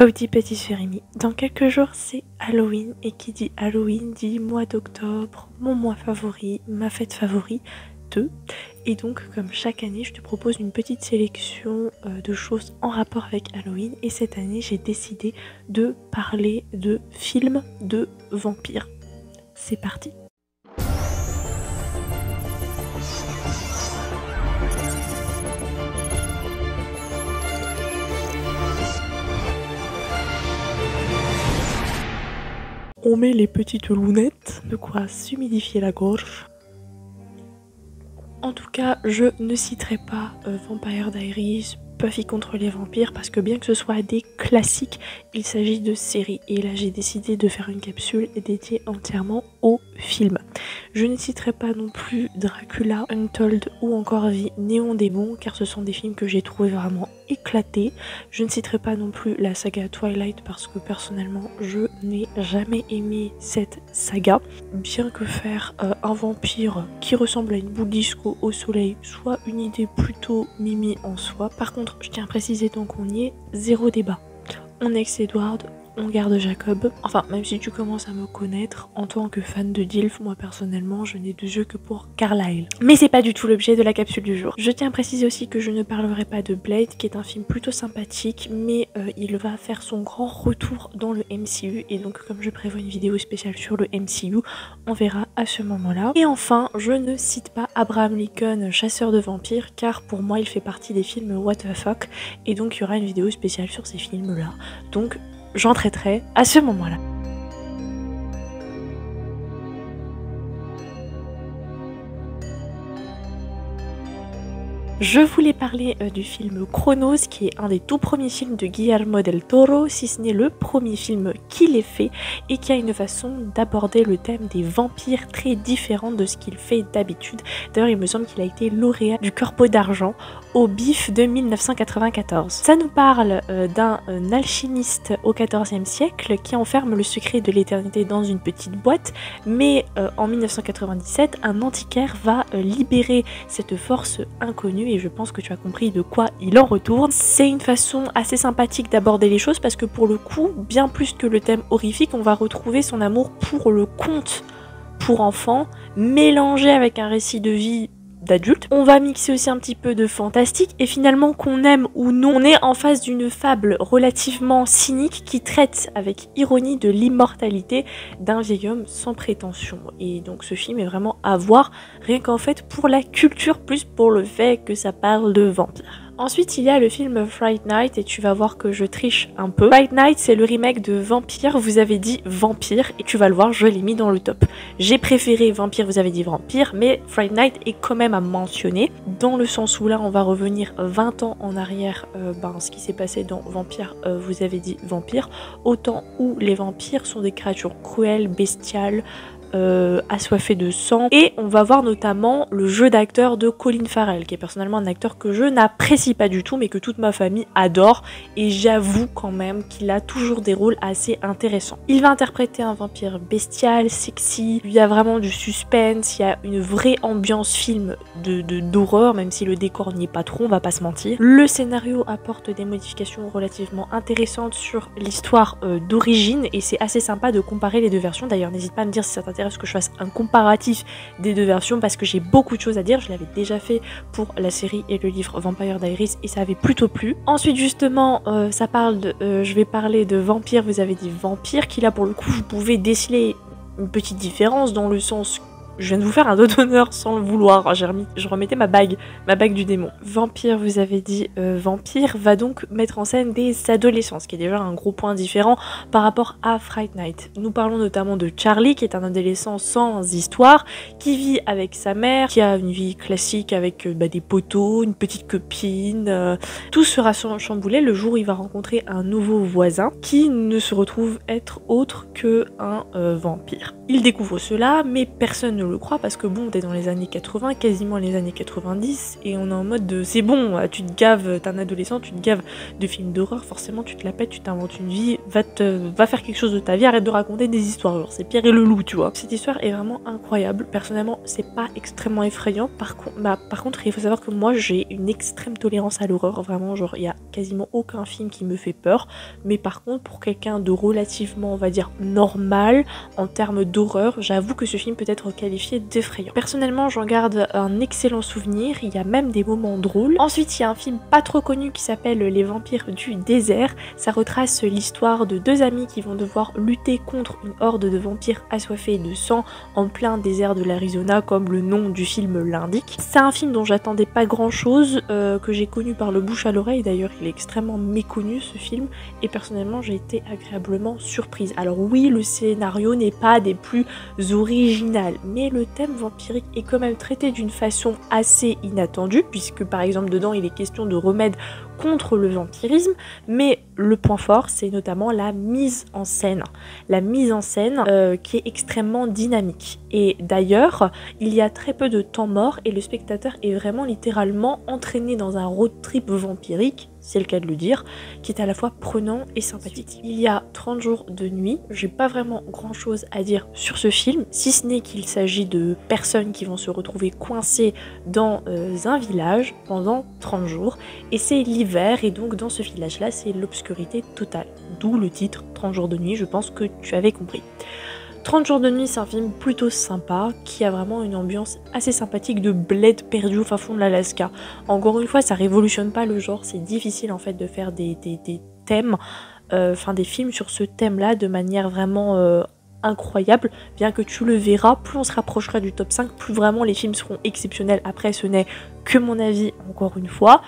Howdy petit Jérémy, dans quelques jours c'est Halloween et qui dit Halloween dit mois d'octobre, mon mois favori, ma fête favorite, et donc comme chaque année je te propose une petite sélection de choses en rapport avec Halloween et cette année j'ai décidé de parler de films de vampires. C'est parti. On met les petites lunettes, de quoi s'humidifier la gorge. En tout cas, je ne citerai pas Vampire Diaries, Buffy contre les vampires, parce que bien que ce soit des classiques, il s'agit de séries. Et là, j'ai décidé de faire une capsule dédiée entièrement aux films. Je ne citerai pas non plus Dracula, Untold ou encore Vie Néon Démon, car ce sont des films que j'ai trouvé vraiment éclatés. Je ne citerai pas non plus la saga Twilight, parce que personnellement, je n'ai jamais aimé cette saga. Bien que faire un vampire qui ressemble à une boule disco au soleil soit une idée plutôt mimi en soi. Par contre, je tiens à préciser tant qu'on y est, zéro débat. On ex-Edward, on garde Jacob. Enfin, même si tu commences à me connaître, en tant que fan de DILF, moi personnellement, je n'ai de yeux que pour Carlyle. Mais c'est pas du tout l'objet de la capsule du jour. Je tiens à préciser aussi que je ne parlerai pas de Blade, qui est un film plutôt sympathique, mais il va faire son grand retour dans le MCU, et donc comme je prévois une vidéo spéciale sur le MCU, on verra à ce moment-là. Et enfin, je ne cite pas Abraham Lincoln, chasseur de vampires, car pour moi, il fait partie des films What the fuck, et donc il y aura une vidéo spéciale sur ces films-là. Donc, j'en traiterai à ce moment-là. Je voulais parler du film Chronos, qui est un des tout premiers films de Guillermo del Toro, si ce n'est le premier film qu'il ait fait, et qui a une façon d'aborder le thème des vampires très différente de ce qu'il fait d'habitude. D'ailleurs, il me semble qu'il a été lauréat du Corbeau d'Argent au BIF de 1994. Ça nous parle d'un alchimiste au XIVe siècle qui enferme le secret de l'éternité dans une petite boîte, mais en 1997, un antiquaire va libérer cette force inconnue, et je pense que tu as compris de quoi il en retourne. C'est une façon assez sympathique d'aborder les choses parce que pour le coup, bien plus que le thème horrifique, on va retrouver son amour pour le conte pour enfants, mélangé avec un récit de vie d'adulte. On va mixer aussi un petit peu de fantastique, et finalement, qu'on aime ou non, on est en face d'une fable relativement cynique qui traite avec ironie de l'immortalité d'un vieil homme sans prétention. Et donc ce film est vraiment à voir, rien qu'en fait pour la culture, plus pour le fait que ça parle de vampires. Ensuite, il y a le film Fright Night, et tu vas voir que je triche un peu. Fright Night, c'est le remake de Vampire, vous avez dit Vampire, et tu vas le voir, je l'ai mis dans le top. J'ai préféré Vampire, vous avez dit Vampire, mais Fright Night est quand même à mentionner, dans le sens où là, on va revenir 20 ans en arrière, ce qui s'est passé dans Vampire, vous avez dit Vampire, au temps où les vampires sont des créatures cruelles, bestiales, assoiffé de sang, et on va voir notamment le jeu d'acteur de Colin Farrell, qui est personnellement un acteur que je n'apprécie pas du tout mais que toute ma famille adore, et j'avoue quand même qu'il a toujours des rôles assez intéressants. Il va interpréter un vampire bestial, sexy, il y a vraiment du suspense, il y a une vraie ambiance film d'horreur, même si le décor n'y est pas trop, on va pas se mentir. Le scénario apporte des modifications relativement intéressantes sur l'histoire d'origine, et c'est assez sympa de comparer les deux versions. D'ailleurs, n'hésite pas à me dire si ça t'intéresse que je fasse un comparatif des deux versions, parce que j'ai beaucoup de choses à dire. Je l'avais déjà fait pour la série et le livre Vampire Diaries et ça avait plutôt plu. Ensuite justement ça parle de je vais parler de Vampire, vous avez dit Vampire, qui là pour le coup vous pouvez déceler une petite différence dans le sens, je viens de vous faire un doigt d'honneur sans le vouloir, je remettais ma bague du démon. Vampire, vous avez dit Vampire, va donc mettre en scène des adolescents, ce qui est déjà un gros point différent par rapport à Fright Night. Nous parlons notamment de Charlie, qui est un adolescent sans histoire, qui vit avec sa mère, qui a une vie classique avec des potos, une petite copine. Tout sera chamboulé le jour où il va rencontrer un nouveau voisin, qui ne se retrouve être autre que un vampire. Il découvre cela, mais personne ne ne le croit, parce que bon, t'es dans les années 80, quasiment les années 90, et on est en mode de c'est bon, tu te gaves, t'es un adolescent, tu te gaves de films d'horreur, forcément tu te la pètes, tu t'inventes une vie, va faire quelque chose de ta vie, arrête de raconter des histoires, genre c'est Pierre et le loup, tu vois. Cette histoire est vraiment incroyable, personnellement c'est pas extrêmement effrayant, par contre il faut savoir que moi j'ai une extrême tolérance à l'horreur, vraiment, genre il y a quasiment aucun film qui me fait peur, mais par contre pour quelqu'un de relativement, on va dire, normal en termes d'horreur, j'avoue que ce film peut être qualifié d'effrayant. Personnellement j'en garde un excellent souvenir, il y a même des moments drôles. Ensuite il y a un film pas trop connu qui s'appelle Les Vampires du désert, ça retrace l'histoire de deux amis qui vont devoir lutter contre une horde de vampires assoiffés de sang en plein désert de l'Arizona, comme le nom du film l'indique. C'est un film dont j'attendais pas grand chose, que j'ai connu par le bouche à l'oreille, d'ailleurs il est extrêmement méconnu ce film, et personnellement j'ai été agréablement surprise. Alors oui, le scénario n'est pas des plus originales, mais le thème vampirique est quand même traité d'une façon assez inattendue, puisque par exemple dedans il est question de remèdes contre le vampirisme, mais le point fort c'est notamment la mise en scène. La mise en scène qui est extrêmement dynamique. Et d'ailleurs, il y a très peu de temps mort et le spectateur est vraiment littéralement entraîné dans un road trip vampirique, c'est le cas de le dire, qui est à la fois prenant et sympathique. Il y a 30 jours de nuit, j'ai pas vraiment grand chose à dire sur ce film, si ce n'est qu'il s'agit de personnes qui vont se retrouver coincées dans un village pendant 30 jours, et c'est l'hiver, et donc dans ce village là c'est l'obscurité totale, d'où le titre 30 jours de nuit, je pense que tu avais compris. 30 jours de nuit, c'est un film plutôt sympa, qui a vraiment une ambiance assez sympathique de bled perdu au fin fond de l'Alaska. Encore une fois, ça révolutionne pas le genre, c'est difficile en fait de faire des thèmes, des films sur ce thème-là de manière vraiment incroyable, bien que tu le verras, plus on se rapprochera du top 5, plus vraiment les films seront exceptionnels. Après, ce n'est que mon avis, encore une fois.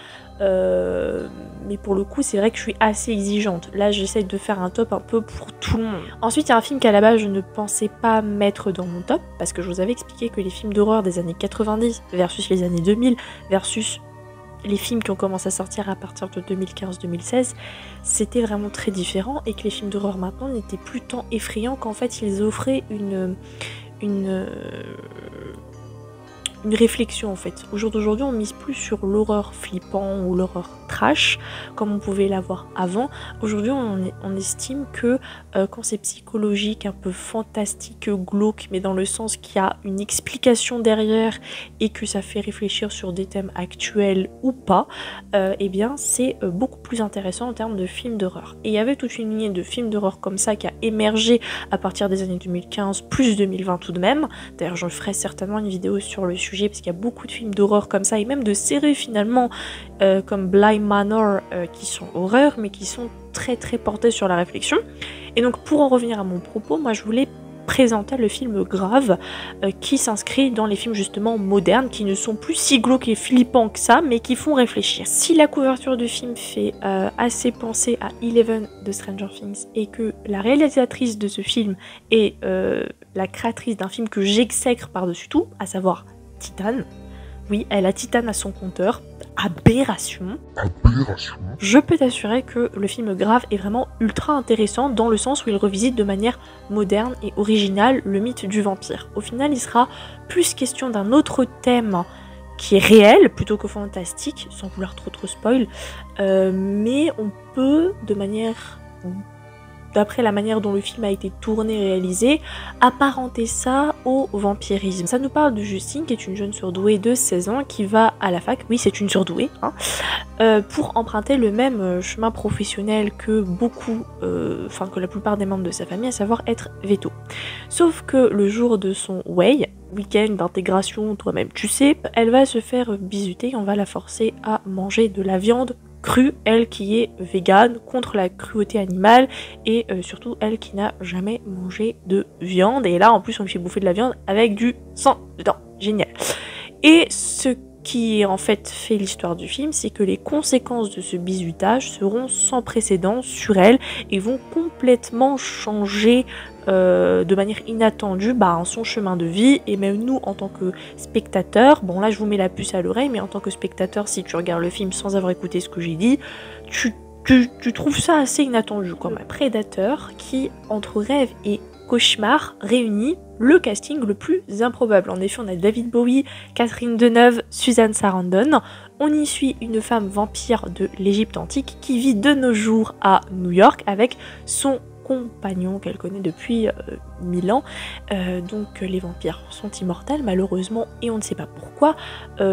Mais pour le coup c'est vrai que je suis assez exigeante. Là j'essaie de faire un top un peu pour tout le monde. Ensuite il y a un film qu'à la base je ne pensais pas mettre dans mon top, parce que je vous avais expliqué que les films d'horreur des années 90 versus les années 2000 versus les films qui ont commencé à sortir à partir de 2015-2016, c'était vraiment très différent, et que les films d'horreur maintenant n'étaient plus tant effrayants, qu'en fait ils offraient une réflexion en fait. Au jour d'aujourd'hui, on mise plus sur l'horreur flippant ou l'horreur trash, comme on pouvait l'avoir avant. Aujourd'hui, on estime que quand c'est psychologique, un peu fantastique, glauque, mais dans le sens qu'il y a une explication derrière et que ça fait réfléchir sur des thèmes actuels ou pas, eh bien c'est beaucoup plus intéressant en termes de films d'horreur. Et il y avait toute une lignée de films d'horreur comme ça qui a émergé à partir des années 2015, plus 2020 tout de même. D'ailleurs, je ferai certainement une vidéo sur le sujet, parce qu'il y a beaucoup de films d'horreur comme ça, et même de séries finalement, comme Bly Manor, qui sont horreurs, mais qui sont très très portées sur la réflexion. Et donc pour en revenir à mon propos, moi je voulais présenter le film Grave, qui s'inscrit dans les films justement modernes, qui ne sont plus si glauques et flippants que ça, mais qui font réfléchir. Si la couverture du film fait assez penser à Eleven de Stranger Things, et que la réalisatrice de ce film est la créatrice d'un film que j'exècre par-dessus tout, à savoir Titane. Oui, elle a Titane à son compteur. Aberration. Je peux t'assurer que le film Grave est vraiment ultra intéressant, dans le sens où il revisite de manière moderne et originale le mythe du vampire. Au final, il sera plus question d'un autre thème qui est réel plutôt que fantastique, sans vouloir trop spoil, mais on peut, de manière, d'après la manière dont le film a été tourné et réalisé, apparenter ça au vampirisme. Ça nous parle de Justine, qui est une jeune surdouée de 16 ans qui va à la fac, oui c'est une surdouée, pour emprunter le même chemin professionnel que que la plupart des membres de sa famille, à savoir être veto. Sauf que le jour de son week-end d'intégration, toi-même tu sais, elle va se faire bisuter et on va la forcer à manger de la viande crue, elle qui est végane, contre la cruauté animale, et surtout elle qui n'a jamais mangé de viande, et là en plus on lui fait bouffer de la viande avec du sang dedans, génial. Et ce qui en fait fait l'histoire du film, c'est que les conséquences de ce bizutage seront sans précédent sur elle et vont complètement changer de manière inattendue son chemin de vie, et même nous en tant que spectateurs, bon là je vous mets la puce à l'oreille, mais en tant que spectateur, si tu regardes le film sans avoir écouté ce que j'ai dit, tu trouves ça assez inattendu quand même. Prédateur qui, entre rêve et cauchemar réunis, le casting le plus improbable. En effet, on a David Bowie, Catherine Deneuve, Susan Sarandon. On y suit une femme vampire de l'Égypte antique qui vit de nos jours à New York avec son compagnon qu'elle connaît depuis 1000 ans. Donc les vampires sont immortels malheureusement et on ne sait pas pourquoi.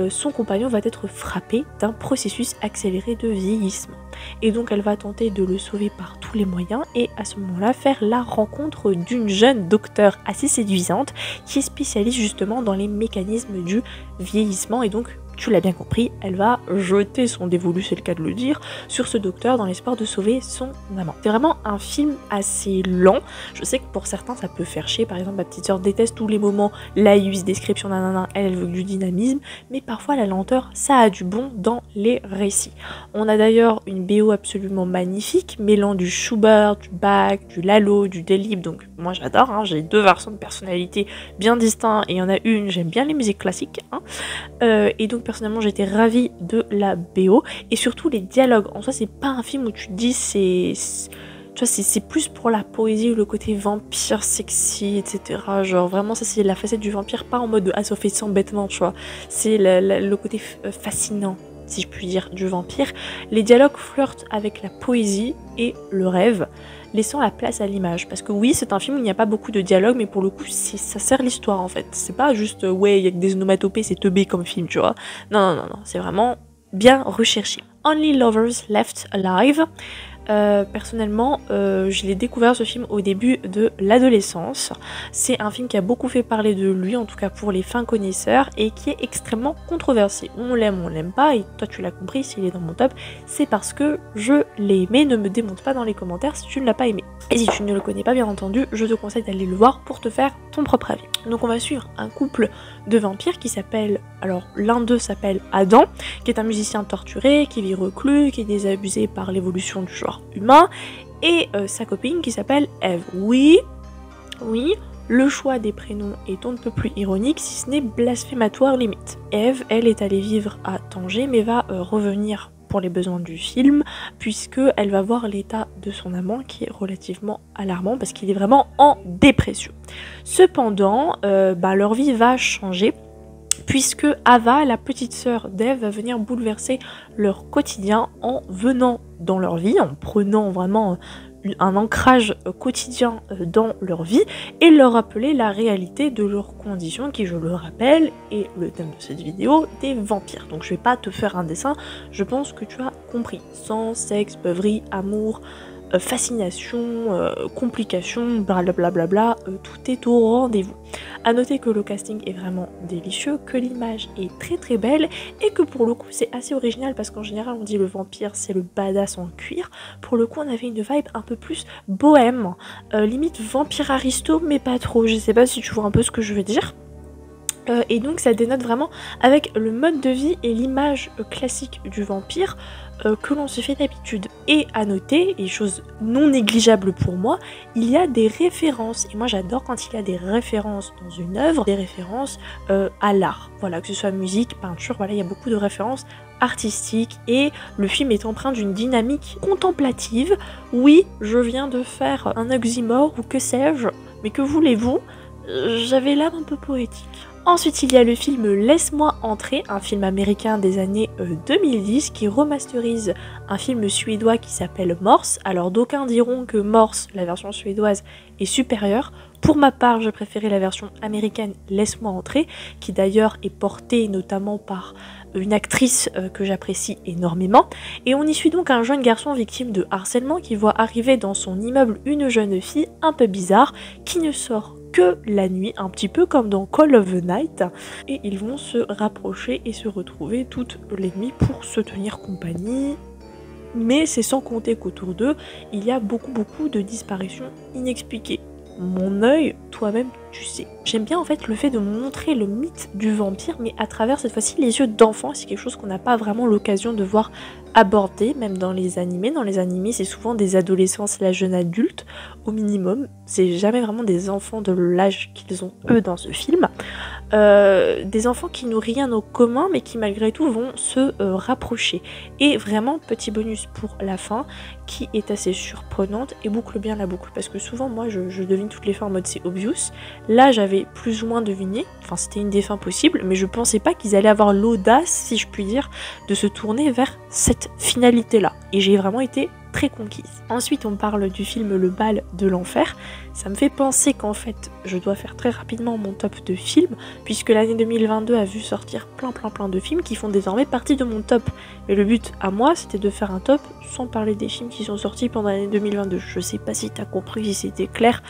Son compagnon va être frappé d'un processus accéléré de vieillissement. Et donc elle va tenter de le sauver par tous les moyens et à ce moment-là faire la rencontre d'une jeune docteure assez séduisante qui est spécialiste justement dans les mécanismes du vieillissement et donc tu l'as bien compris, elle va jeter son dévolu, c'est le cas de le dire, sur ce docteur dans l'espoir de sauver son amant. C'est vraiment un film assez lent. Je sais que pour certains ça peut faire chier, par exemple ma petite soeur déteste tous les moments laïus, description nanana, elle veut du dynamisme, mais parfois la lenteur ça a du bon dans les récits. On a d'ailleurs une BO absolument magnifique, mêlant du Schubert, du Bach, du Lalo, du Delibes, donc moi j'adore, hein, j'ai deux versants de personnalité bien distincts et il y en a une, j'aime bien les musiques classiques, hein, et donc personnellement j'étais ravie de la BO et surtout les dialogues. En soi c'est pas un film où tu te dis c'est plus pour la poésie ou le côté vampire sexy etc. Genre vraiment ça c'est la facette du vampire, pas en mode ah ça fait sans bêtement tu vois. C'est le côté fascinant si je puis dire du vampire. Les dialogues flirtent avec la poésie et le rêve, laissant la place à l'image. Parce que oui, c'est un film où il n'y a pas beaucoup de dialogue, mais pour le coup, ça sert l'histoire en fait. C'est pas juste, ouais, il y a que des onomatopées, c'est teubé comme film, tu vois. Non, c'est vraiment bien recherché. Only Lovers Left Alive. Personnellement, je l'ai découvert ce film au début de l'adolescence. C'est un film qui a beaucoup fait parler de lui, en tout cas pour les fins connaisseurs, et qui est extrêmement controversé. On l'aime, on l'aime pas, et toi tu l'as compris, s'il est dans mon top, c'est parce que je l'ai aimé. Ne me démonte pas dans les commentaires si tu ne l'as pas aimé. Et si tu ne le connais pas, bien entendu, je te conseille d'aller le voir pour te faire ton propre avis. Donc on va suivre un couple de vampires qui s'appelle, alors l'un d'eux s'appelle Adam, qui est un musicien torturé, qui vit reclus, qui est désabusé par l'évolution du genre humain, et sa copine qui s'appelle Eve. Oui, le choix des prénoms est on ne peut plus ironique, si ce n'est blasphématoire limite. Eve, elle, est allée vivre à Tanger, mais va revenir pour les besoins du film, puisque elle va voir l'état de son amant qui est relativement alarmant parce qu'il est vraiment en dépression. Cependant, leur vie va changer, puisque Ava, la petite sœur d'Eve, va venir bouleverser leur quotidien en venant dans leur vie, en prenant vraiment un ancrage quotidien dans leur vie et leur rappeler la réalité de leurs conditions qui, je le rappelle, est le thème de cette vidéo, des vampires. Donc je vais pas te faire un dessin, je pense que tu as compris. Sang, sexe, beuverie, amour, fascination, complications, blablabla, tout est au rendez-vous. A noter que le casting est vraiment délicieux, que l'image est très très belle et que pour le coup c'est assez original parce qu'en général on dit le vampire c'est le badass en cuir. Pour le coup on avait une vibe un peu plus bohème, limite vampire aristo mais pas trop, je sais pas si tu vois un peu ce que je veux dire. Et donc ça dénote vraiment avec le mode de vie et l'image classique du vampire que l'on se fait d'habitude. Et à noter, et chose non négligeable pour moi, il y a des références. Et moi j'adore quand il y a des références dans une œuvre, des références à l'art. Voilà, que ce soit musique, peinture, voilà, il y a beaucoup de références artistiques et le film est empreint d'une dynamique contemplative. Oui, je viens de faire un oxymore ou que sais-je, mais que voulez-vous, j'avais l'âme un peu poétique. Ensuite, il y a le film Laisse-moi entrer, un film américain des années 2010 qui remasterise un film suédois qui s'appelle Morse. Alors d'aucuns diront que Morse, la version suédoise, est supérieure. Pour ma part, je préférais la version américaine Laisse-moi entrer, qui d'ailleurs est portée notamment par une actrice que j'apprécie énormément. Et on y suit donc un jeune garçon victime de harcèlement qui voit arriver dans son immeuble une jeune fille un peu bizarre qui ne sort que la nuit, un petit peu comme dans Call of the Night, et ils vont se rapprocher et se retrouver toutes les nuits pour se tenir compagnie. Mais c'est sans compter qu'autour d'eux, il y a beaucoup de disparitions inexpliquées. Mon œil, toi-même tu sais. J'aime bien en fait le fait de montrer le mythe du vampire, mais à travers cette fois-ci les yeux d'enfant. C'est quelque chose qu'on n'a pas vraiment l'occasion de voir abordé, même dans les animés. Dans les animés, c'est souvent des adolescents et la jeune adulte au minimum. C'est jamais vraiment des enfants de l'âge qu'ils ont eux dans ce film. des enfants qui n'ont rien en commun mais qui malgré tout vont se rapprocher. Et vraiment petit bonus pour la fin qui est assez surprenante, et boucle bien la boucle parce que souvent moi je devine toutes les fins en mode c'est obvious. Là j'avais plus ou moins deviné, enfin c'était une des fins possibles, mais je pensais pas qu'ils allaient avoir l'audace, si je puis dire, de se tourner vers cette finalité là, et j'ai vraiment été très conquise. Ensuite on parle du film Le Bal de l'Enfer. Ça me fait penser qu'en fait je dois faire très rapidement mon top de films, puisque l'année 2022 a vu sortir plein de films qui font désormais partie de mon top. Et le but à moi c'était de faire un top sans parler des films qui sont sortis pendant l'année 2022. Je sais pas si t'as compris, si c'était clair,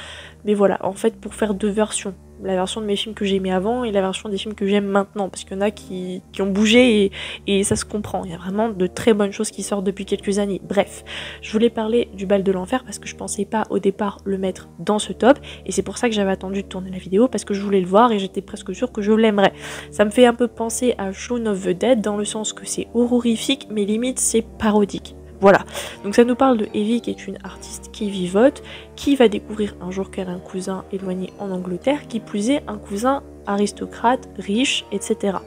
mais voilà, en fait pour faire deux versions. La version de mes films que j'aimais avant et la version des films que j'aime maintenant, parce qu'il y en a qui ont bougé et ça se comprend. Il y a vraiment de très bonnes choses qui sortent depuis quelques années. Bref, je voulais parler du Bal de l'Enfer parce que je pensais pas au départ le mettre dans ce top, et c'est pour ça que j'avais attendu de tourner la vidéo, parce que je voulais le voir et j'étais presque sûre que je l'aimerais. Ça me fait un peu penser à Shaun of the Dead dans le sens que c'est horrifique mais limite c'est parodique. Voilà, donc ça nous parle de Evie qui est une artiste qui vivote, qui va découvrir un jour qu'elle a un cousin éloigné en Angleterre, qui plus est un cousin aristocrate, riche, etc.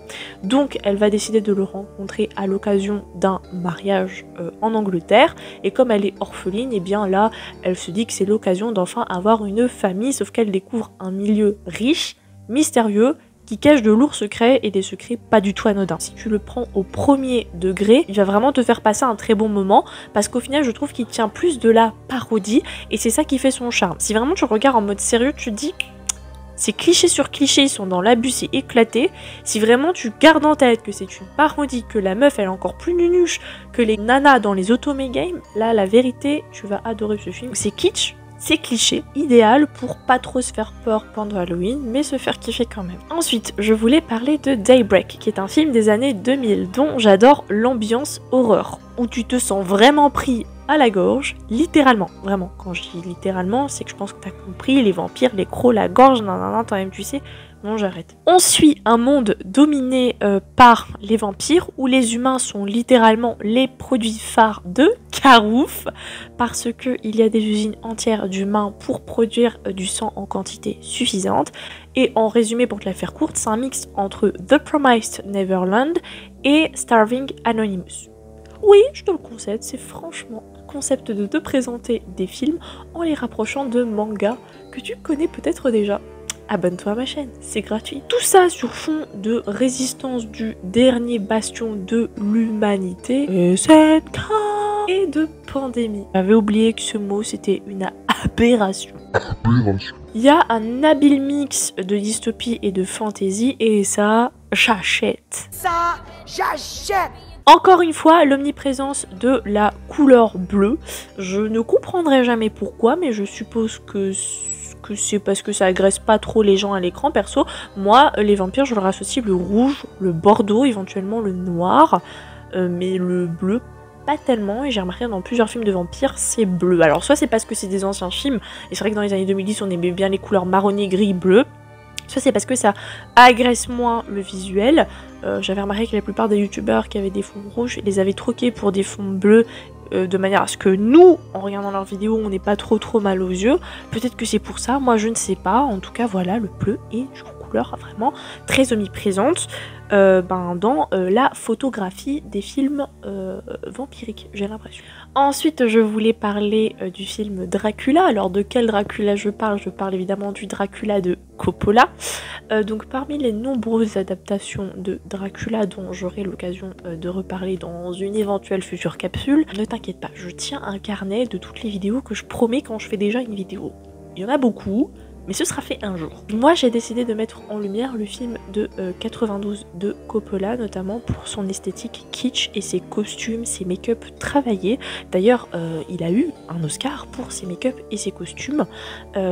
Donc elle va décider de le rencontrer à l'occasion d'un mariage en Angleterre, et comme elle est orpheline, et bien là elle se dit que c'est l'occasion d'enfin avoir une famille, sauf qu'elle découvre un milieu riche, mystérieux, qui cache de lourds secrets et des secrets pas du tout anodins. Si tu le prends au premier degré, il va vraiment te faire passer un très bon moment, parce qu'au final je trouve qu'il tient plus de la parodie et c'est ça qui fait son charme. Si vraiment tu regardes en mode sérieux, tu te dis c'est cliché sur cliché, ils sont dans l'abus, c'est éclaté. Si vraiment tu gardes en tête que c'est une parodie, que la meuf elle est encore plus nunuche que les nanas dans les Otome Games, là la vérité, tu vas adorer ce film. C'est kitsch, c'est cliché, idéal pour pas trop se faire peur pendant Halloween, mais se faire kiffer quand même. Ensuite, je voulais parler de Daybreak, qui est un film des années 2000, dont j'adore l'ambiance horreur, où tu te sens vraiment pris à la gorge, littéralement. Vraiment, quand je dis littéralement, c'est que je pense que t'as compris, les vampires, les crocs, la gorge, nanana, toi-même tu sais. Bon, j'arrête. On suit un monde dominé par les vampires, où les humains sont littéralement les produits phares de Carouf, parce qu'il y a des usines entières d'humains pour produire du sang en quantité suffisante. Et en résumé, pour te la faire courte, c'est un mix entre The Promised Neverland et Starving Anonymous. Oui, je te le concède, c'est franchement un concept de te présenter des films en les rapprochant de mangas que tu connais peut-être déjà. Abonne-toi à ma chaîne, c'est gratuit. Tout ça sur fond de résistance du dernier bastion de l'humanité, SNK, et de pandémie. J'avais oublié que ce mot c'était une aberration. Il y a un habile mix de dystopie et de fantasy, et ça, j'achète. Ça, j'achète. Encore une fois, l'omniprésence de la couleur bleue. Je ne comprendrai jamais pourquoi, mais je suppose que c'est parce que ça agresse pas trop les gens à l'écran. Perso, moi, les vampires, je leur associe le rouge, le bordeaux, éventuellement le noir, mais le bleu, pas tellement. Et j'ai remarqué dans plusieurs films de vampires, c'est bleu. Alors soit c'est parce que c'est des anciens films, et c'est vrai que dans les années 2010, on aimait bien les couleurs marronnées, gris, bleu. Soit c'est parce que ça agresse moins le visuel. J'avais remarqué que la plupart des youtubeurs qui avaient des fonds rouges, ils les avaient troqués pour des fonds bleus, de manière à ce que nous, en regardant leurs vidéos, on n'ait pas trop mal aux yeux. Peut-être que c'est pour ça, moi je ne sais pas. En tout cas voilà, le bleu est une couleur vraiment très omniprésente dans la photographie des films vampiriques, j'ai l'impression. Ensuite, je voulais parler du film Dracula. Alors de quel Dracula je parle? Je parle évidemment du Dracula de Coppola. Donc parmi les nombreuses adaptations de Dracula dont j'aurai l'occasion de reparler dans une éventuelle future capsule, ne t'inquiète pas, je tiens un carnet de toutes les vidéos que je promets quand je fais déjà une vidéo. Il y en a beaucoup, mais ce sera fait un jour. Moi j'ai décidé de mettre en lumière le film de 92 de Coppola, notamment pour son esthétique kitsch et ses costumes, ses make-up travaillés. D'ailleurs il a eu un Oscar pour ses make-up et ses costumes.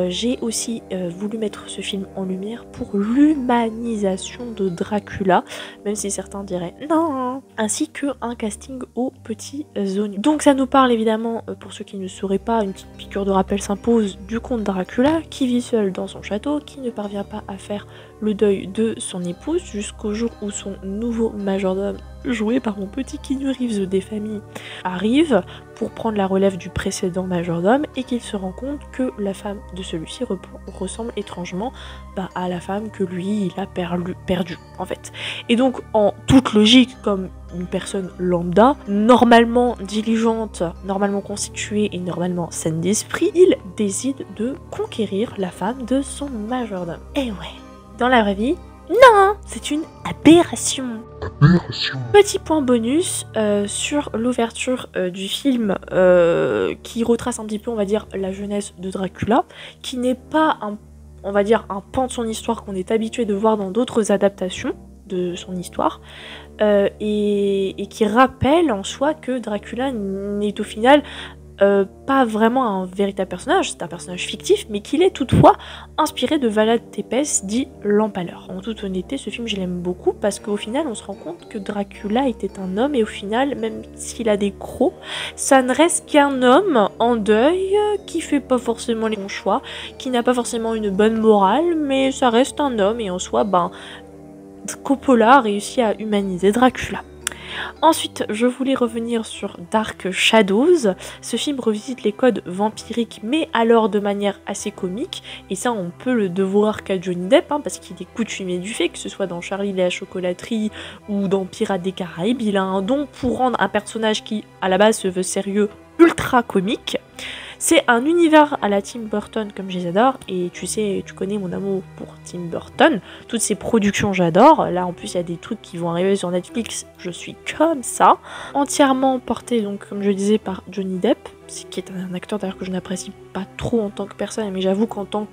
J'ai aussi voulu mettre ce film en lumière pour l'humanisation de Dracula, même si certains diraient non, ainsi qu'un casting aux petits oignons. Donc ça nous parle évidemment, pour ceux qui ne sauraient pas, une petite piqûre de rappel s'impose, du comte Dracula qui vit seul dans son château, qui ne parvient pas à faire le deuil de son épouse jusqu'au jour où son nouveau majordome, joué par mon petit Keanu Reeves des familles, arrive pour prendre la relève du précédent majordome et qu'il se rend compte que la femme de celui-ci ressemble étrangement à la femme que lui il a perdu en fait. Et donc en toute logique, comme une personne lambda, normalement diligente, normalement constituée et normalement saine d'esprit, il décide de conquérir la femme de son majordome. Et ouais, dans la vraie vie, non, c'est une aberration. Petit point bonus sur l'ouverture du film qui retrace un petit peu, on va dire, la jeunesse de Dracula, qui n'est pas on va dire, un pan de son histoire qu'on est habitué de voir dans d'autres adaptations de son histoire, et qui rappelle en soi que Dracula n'est au final pas vraiment un véritable personnage, c'est un personnage fictif, mais qu'il est toutefois inspiré de Vlad Tepes, dit l'Empaleur. En toute honnêteté, ce film je l'aime beaucoup parce qu'au final on se rend compte que Dracula était un homme et au final, même s'il a des crocs, ça ne reste qu'un homme en deuil qui fait pas forcément les bons choix, qui n'a pas forcément une bonne morale, mais ça reste un homme et en soi, Coppola a réussi à humaniser Dracula. Ensuite, je voulais revenir sur Dark Shadows. Ce film revisite les codes vampiriques, mais alors de manière assez comique. Et ça, on peut le devoir qu'à Johnny Depp, parce qu'il est coutumier du fait, que ce soit dans Charlie et la chocolaterie ou dans Pirates des Caraïbes. Il a un don pour rendre un personnage qui, à la base, se veut sérieux, ultra comique. C'est un univers à la Tim Burton comme je les adore, et tu sais, tu connais mon amour pour Tim Burton, toutes ses productions j'adore, là en plus il y a des trucs qui vont arriver sur Netflix, je suis comme ça, entièrement porté donc comme je le disais par Johnny Depp, qui est un acteur d'ailleurs que je n'apprécie pas trop en tant que personne, mais j'avoue qu'en tant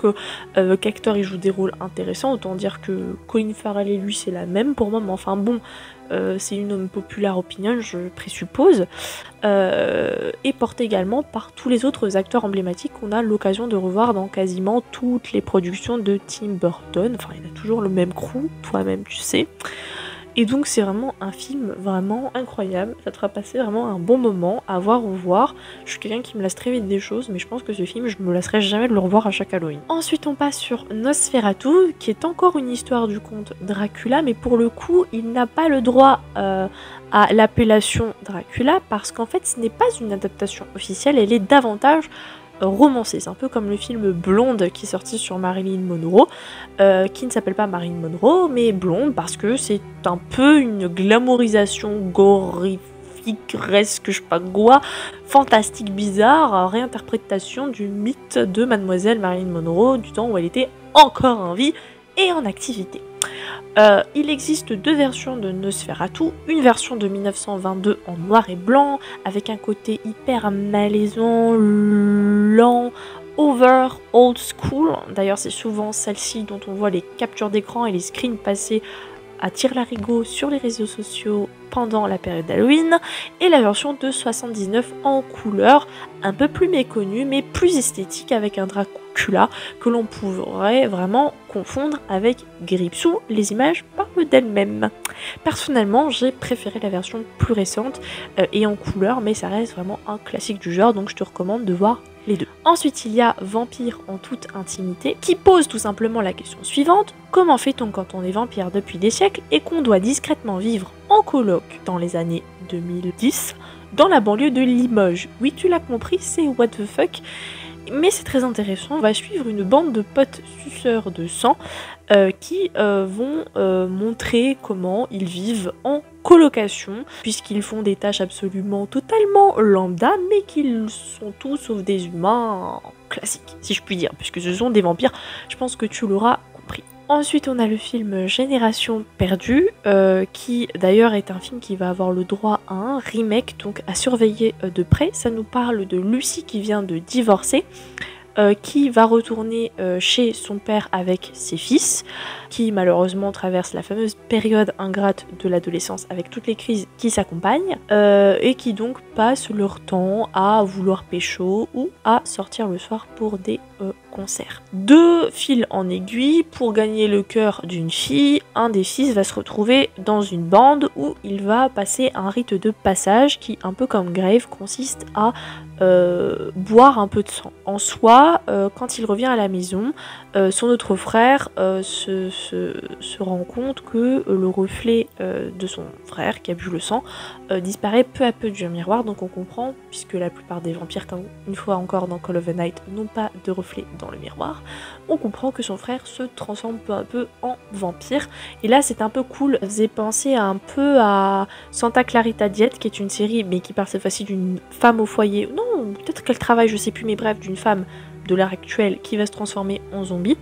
qu'acteur il joue des rôles intéressants, autant dire que Colin Farrell et lui c'est la même pour moi, mais enfin bon, c'est une homme populaire opinion, je présuppose, et porté également par tous les autres acteurs emblématiques qu'on a l'occasion de revoir dans quasiment toutes les productions de Tim Burton. Enfin, il a toujours le même crew, toi-même tu sais. Et donc c'est vraiment un film vraiment incroyable, ça te fera passer vraiment un bon moment à voir ou voir. Je suis quelqu'un qui me lasse très vite des choses, mais je pense que ce film, je me lasserai jamais de le revoir à chaque Halloween. Ensuite on passe sur Nosferatu, qui est encore une histoire du conte Dracula, mais pour le coup il n'a pas le droit à l'appellation Dracula, parce qu'en fait ce n'est pas une adaptation officielle, elle est davantage romancé. C'est un peu comme le film Blonde qui est sorti sur Marilyn Monroe, qui ne s'appelle pas Marilyn Monroe, mais Blonde, parce que c'est un peu une glamourisation glorifique, je sais pas quoi, fantastique, bizarre, réinterprétation du mythe de Mademoiselle Marilyn Monroe, du temps où elle était encore en vie et en activité. Il existe deux versions de Nosferatu, une version de 1922 en noir et blanc, avec un côté hyper malaisant, lent, over, old school. D'ailleurs c'est souvent celle-ci dont on voit les captures d'écran et les screens passés à tire-larigot sur les réseaux sociaux pendant la période d'Halloween, et la version de 79 en couleur, un peu plus méconnue mais plus esthétique, avec un Dracula que l'on pourrait vraiment confondre avec Gripsou. Les images parlent d'elles-mêmes. Personnellement, j'ai préféré la version plus récente et en couleur, mais ça reste vraiment un classique du genre, donc je te recommande de voir les deux. Ensuite, il y a Vampire en toute intimité, qui pose tout simplement la question suivante: comment fait-on quand on est vampire depuis des siècles et qu'on doit discrètement vivre en coloc dans les années 2010 dans la banlieue de Limoges? Oui, tu l'as compris, c'est what the fuck. Mais c'est très intéressant, on va suivre une bande de potes suceurs de sang qui vont montrer comment ils vivent en colocation, puisqu'ils font des tâches absolument totalement lambda, mais qu'ils sont tous sauf des humains classiques, si je puis dire, puisque ce sont des vampires, je pense que tu l'auras compris. Ensuite, on a le film Génération Perdue, qui d'ailleurs est un film qui va avoir le droit à un remake, donc à surveiller de près. Ça nous parle de Lucie qui vient de divorcer, qui va retourner chez son père avec ses fils, qui malheureusement traverse la fameuse période ingrate de l'adolescence avec toutes les crises qui s'accompagnent, et qui donc passent leur temps à vouloir pécho ou à sortir le soir pour des concert. De fil en aiguille, pour gagner le cœur d'une fille, un des fils va se retrouver dans une bande où il va passer un rite de passage qui, un peu comme Grave, consiste à boire un peu de sang. En soi, quand il revient à la maison, son autre frère se rend compte que le reflet de son frère qui a bu le sang disparaît peu à peu du miroir, donc on comprend, puisque la plupart des vampires, comme une fois encore dans Call of the Night, n'ont pas de reflet dans le miroir, on comprend que son frère se transforme peu à peu en vampire. Et là c'est un peu cool, ça faisait penser un peu à Santa Clarita Diet, qui est une série mais qui parle cette fois-ci d'une femme au foyer, non, peut-être qu'elle travaille, je sais plus, mais bref, d'une femme de l'ère actuelle qui va se transformer en zombie.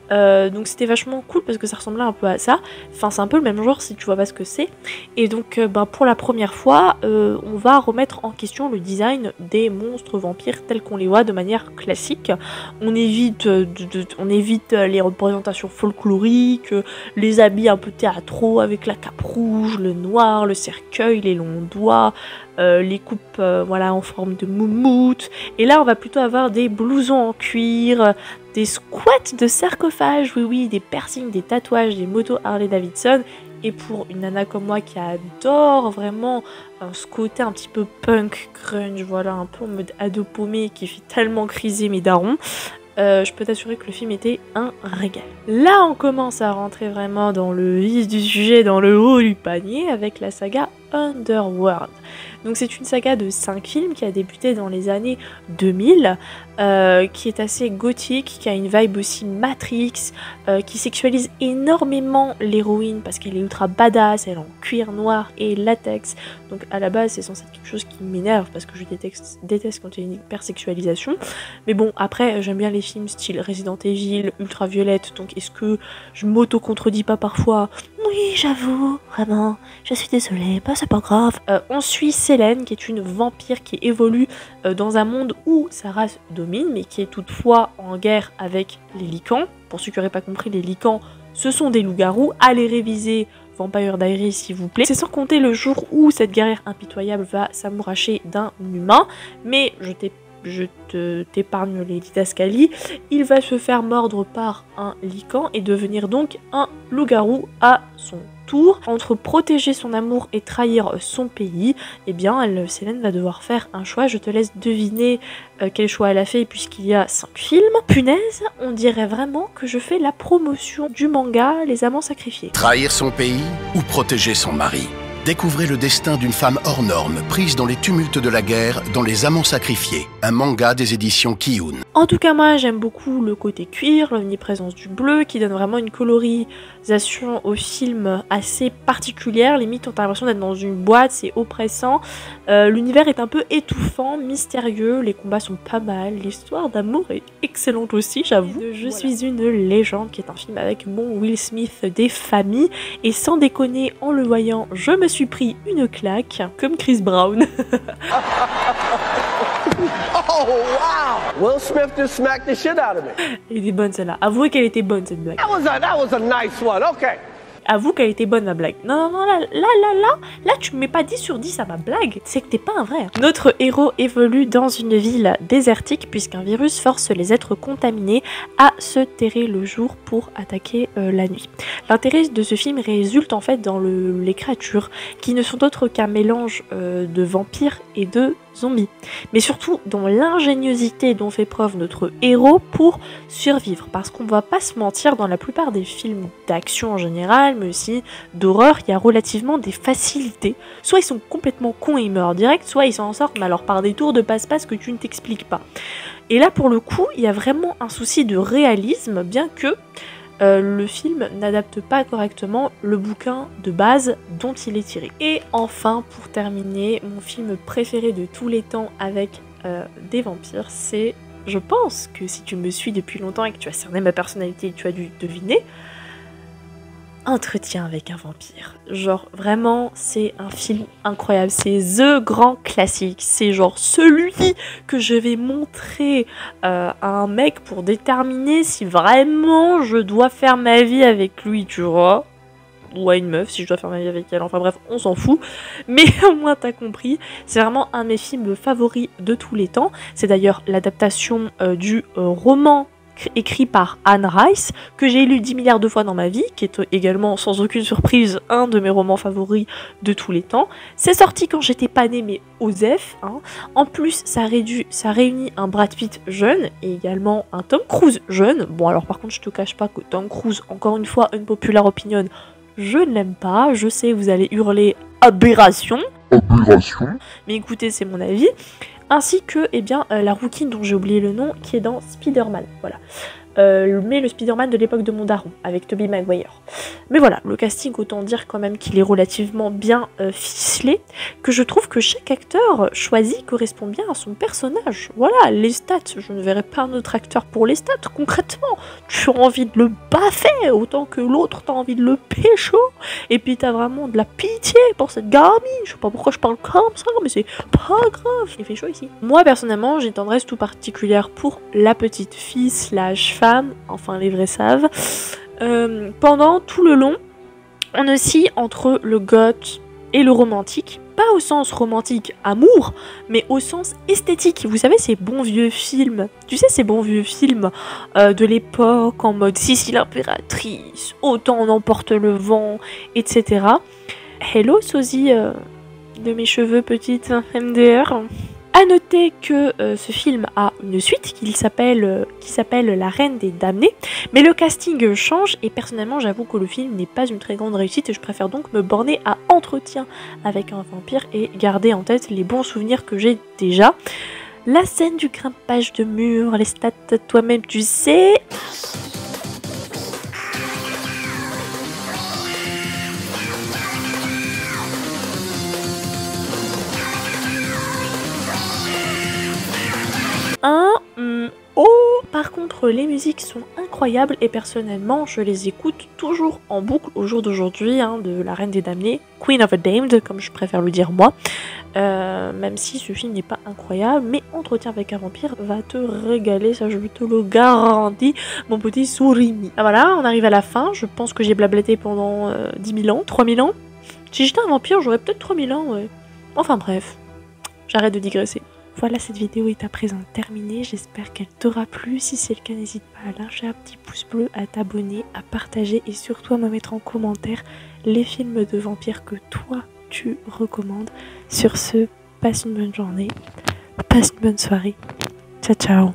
Donc c'était vachement cool parce que ça ressemblait un peu à ça. Enfin, c'est un peu le même genre si tu vois pas ce que c'est. Et donc pour la première fois, on va remettre en question le design des monstres vampires tels qu'on les voit de manière classique. On évite, les représentations folkloriques, les habits un peu théâtraux avec la cape rouge, le noir, le cercueil, les longs doigts, les coupes voilà, en forme de moumoute. Et là on va plutôt avoir des blousons en cuir, des squats de sarcophage, oui, des piercings, des tatouages, des motos Harley Davidson. Et pour une nana comme moi qui adore vraiment ce côté un petit peu punk, grunge, voilà, un peu en mode ado paumé qui fait tellement criser mes darons, je peux t'assurer que le film était un régal. Là on commence à rentrer vraiment dans le vif du sujet, dans le haut du panier, avec la saga Underworld. Donc c'est une saga de 5 films qui a débuté dans les années 2000, qui est assez gothique, qui a une vibe aussi Matrix, qui sexualise énormément l'héroïne parce qu'elle est ultra badass, elle est en cuir noir et latex. Donc à la base c'est censé être quelque chose qui m'énerve parce que je déteste quand il y a une hypersexualisation. Mais bon, après j'aime bien les films style Resident Evil, ultraviolette, donc est-ce que je m'auto-contredis pas parfois? Oui, j'avoue, vraiment, je suis désolée, bah c'est pas grave. On suit Selene, qui est une vampire qui évolue dans un monde où sa race domine, mais qui est toutefois en guerre avec les Lycans. Pour ceux qui n'auraient pas compris, les Lycans, ce sont des loups-garous. Allez réviser Vampire Diaries s'il vous plaît. C'est sans compter le jour où cette guerrière impitoyable va s'amouracher d'un humain, mais je t'épargne les didascalies, il va se faire mordre par un lycan et devenir donc un loup-garou à son tour. Entre protéger son amour et trahir son pays, eh bien Selene va devoir faire un choix. Je te laisse deviner quel choix elle a fait puisqu'il y a 5 films. Punaise, on dirait vraiment que je fais la promotion du manga Les Amants Sacrifiés. Trahir son pays ou protéger son mari? Découvrez le destin d'une femme hors norme, prise dans les tumultes de la guerre, dans Les Amants Sacrifiés, un manga des éditions Kiyun. En tout cas, moi j'aime beaucoup le côté cuir, l'omniprésence du bleu, qui donne vraiment une colorisation au film assez particulière. Limite, on a l'impression d'être dans une boîte, c'est oppressant. L'univers est un peu étouffant, mystérieux, les combats sont pas mal, l'histoire d'amour est excellente aussi, j'avoue. Je suis une légende, qui est un film avec mon Will Smith des familles, et sans déconner, en le voyant, je me suis pris une claque, comme Chris Brown. Oh wow! Will Smith just smacked the shit out of me. Elle était bonne celle-là. Avouez qu'elle était bonne cette blague. That was a nice one. Okay. Avoue qu'elle était bonne ma blague. Non, là, tu me mets pas 10 sur 10 à ma blague. C'est que t'es pas un vrai. Notre héros évolue dans une ville désertique puisqu'un virus force les êtres contaminés à se terrer le jour pour attaquer la nuit. L'intérêt de ce film résulte en fait dans les créatures qui ne sont autres qu'un mélange de vampires et de zombies. Mais surtout dans l'ingéniosité dont fait preuve notre héros pour survivre. Parce qu'on va pas se mentir, dans la plupart des films d'action en général, mais aussi d'horreur, il y a relativement des facilités. Soit ils sont complètement cons et ils meurent direct, soit ils s'en sortent, mais alors par des tours de passe-passe que tu ne t'expliques pas. Et là pour le coup, il y a vraiment un souci de réalisme, bien que le film n'adapte pas correctement le bouquin de base dont il est tiré. Et enfin, pour terminer, mon film préféré de tous les temps avec des vampires, c'est, je pense que si tu me suis depuis longtemps et que tu as cerné ma personnalité, tu as dû deviner, Entretien avec un vampire. Genre vraiment c'est un film incroyable, c'est the grand classique, c'est genre celui que je vais montrer à un mec pour déterminer si vraiment je dois faire ma vie avec lui, tu vois, ou à une meuf si je dois faire ma vie avec elle, enfin bref on s'en fout, mais au moins t'as compris, c'est vraiment un de mes films favoris de tous les temps. C'est d'ailleurs l'adaptation du roman écrit par Anne Rice, que j'ai lu 10 milliards de fois dans ma vie, qui est également sans aucune surprise un de mes romans favoris de tous les temps. C'est sorti quand j'étais pas née, mais osef. Hein. En plus, ça réunit un Brad Pitt jeune et également un Tom Cruise jeune. Bon, alors par contre, je te cache pas que Tom Cruise, encore une fois, une populaire opinion, je ne l'aime pas. Je sais, vous allez hurler aberration. Mais écoutez, c'est mon avis. Ainsi que la rouquine dont j'ai oublié le nom, qui est dans Spider-Man. Voilà. Mais le Spider-Man de l'époque de mon daron, avec Tobey Maguire. Mais voilà, le casting, autant dire quand même qu'il est relativement bien ficelé, que je trouve que chaque acteur choisi correspond bien à son personnage. Voilà, les stats, je ne verrai pas un autre acteur pour les stats, concrètement. Tu as envie de le baffer, autant que l'autre t'as envie de le pécho, et puis t'as vraiment de la pitié pour cette gamine. Je sais pas pourquoi je parle comme ça, mais c'est pas grave, il fait chaud ici. Moi, personnellement, j'ai une tendresse tout particulière pour la petite fille / femme, enfin les vrais savent. Pendant tout le long, on oscille entre le goth et le romantique. Pas au sens romantique amour, mais au sens esthétique. Vous savez, ces bons vieux films, tu sais, ces bons vieux films de l'époque, en mode Sissi l'impératrice, Autant on emporte le vent, etc. Hello, sosie de mes cheveux petite MDR. A noter que ce film a une suite qui s'appelle La Reine des Damnés, mais le casting change et personnellement j'avoue que le film n'est pas une très grande réussite et je préfère donc me borner à Entretien avec un vampire et garder en tête les bons souvenirs que j'ai déjà. La scène du grimpage de mur, les stats toi-même tu sais... Par contre, les musiques sont incroyables et personnellement, je les écoute toujours en boucle au jour d'aujourd'hui, hein, de La Reine des Damnés, Queen of the Damned, comme je préfère le dire moi. Même si ce film n'est pas incroyable, mais Entretien avec un vampire va te régaler, ça je te le garantis, mon petit Surimi. Ah voilà, on arrive à la fin, je pense que j'ai blablaté pendant 10 000 ans, 3 000 ans. Si j'étais un vampire, j'aurais peut-être 3 000 ans, ouais. Enfin bref, j'arrête de digresser. Voilà, cette vidéo est à présent terminée, j'espère qu'elle t'aura plu. Si c'est le cas, n'hésite pas à lâcher un petit pouce bleu, à t'abonner, à partager et surtout à me mettre en commentaire les films de vampires que toi tu recommandes. Sur ce, passe une bonne journée, passe une bonne soirée. Ciao ciao.